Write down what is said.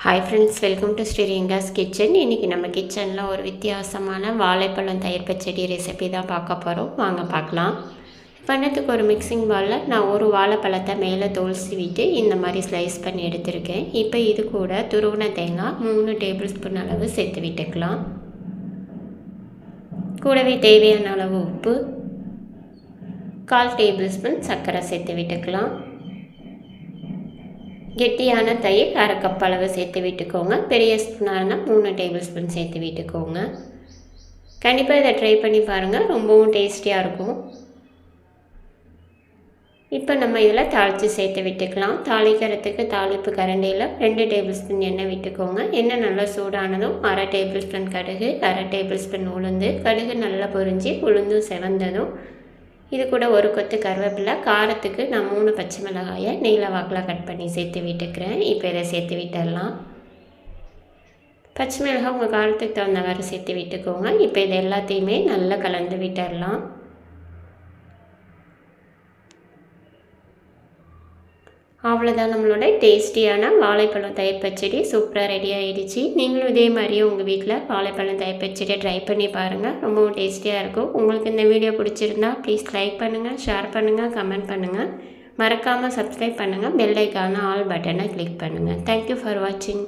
Hi friends, welcome to Sriranga's kitchen. இன்றைக்கி நம்ம கிச்சனில் ஒரு வித்தியாசமான வாழைப்பழம் தயிர் பச்சடி ரெசிபி தான் பார்க்க போகிறோம். வாங்க பார்க்கலாம். பண்ணதுக்கு ஒரு மிக்சிங் பவுலில் நான் ஒரு வாழைப்பழத்தை மேலே தோல் சீவிட்டு இந்த மாதிரி ஸ்லைஸ் பண்ணி எடுத்திருக்கேன். இப்போ இது கூட துருவின தேங்காய் 3 டேபிள் ஸ்பூன் அளவு சேர்த்து விட்டுக்கலாம். கூடவே தேவையான அளவு உப்பு, 1/4 டேபிள் ஸ்பூன் சர்க்கரை சேர்த்து விட்டுக்கலாம். கெட்டியான தயிர் 1/2 கப் அளவு சேர்த்து விட்டுக்கோங்க. பெரிய ஸ்பூனாக 3 டேபிள் ஸ்பூன் சேர்த்து விட்டுக்கோங்க. கண்டிப்பாக இதை ட்ரை பண்ணி பாருங்கள், ரொம்பவும் டேஸ்டியாக இருக்கும். இப்போ நம்ம இதில் தாளித்து சேர்த்து விட்டுக்கலாம். தாளிக்கிறதுக்கு தாளிப்பு கரண்டியில் 2 டேபிள் ஸ்பூன் எண்ணெய் விட்டுக்கோங்க. எண்ணெய் நல்லா சூடானதும் 1/2 டேபிள் ஸ்பூன் கடுகு, 1/2 டேபிள் ஸ்பூன் உளுந்து. கடுகு நல்லா பொரிஞ்சு உளுந்தும் செவந்ததும் இது கூட ஒரு கொத்து கருவேப்பிலை, காரத்துக்கு நான் 3 பச்சை மிளகாயை நீல வாக்கில் கட் பண்ணி சேர்த்து விட்டுக்கிறேன். இப்போ இதை சேர்த்து விட்டுடலாம். பச்சை மிளகாய் உங்கள் காரத்துக்கு தகுந்தவாறு சேர்த்து விட்டுக்கோங்க. இப்போ இது எல்லாத்தையுமே நல்லா கலந்து விட்டுடலாம். அவ்வளோதான், நம்மளோட டேஸ்டியான வாழைப்பழம் தயிர் பச்சடி சூப்பராக ரெடி ஆகிடுச்சு. நீங்களும் இதே மாதிரியே உங்கள் வீட்டில் வாழைப்பழம் தயிர் பச்சடியை ட்ரை பண்ணி பாருங்கள், ரொம்பவும் டேஸ்டியாக இருக்கும். உங்களுக்கு இந்த வீடியோ பிடிச்சிருந்தா ப்ளீஸ் லைக் பண்ணுங்கள், ஷேர் பண்ணுங்கள், கமெண்ட் பண்ணுங்கள். மறக்காமல் சப்ஸ்கிரைப் பண்ணுங்கள். பெல் ஐக்கான ஆல் பட்டனை கிளிக் பண்ணுங்கள். தேங்க்யூ ஃபார் வாட்சிங்.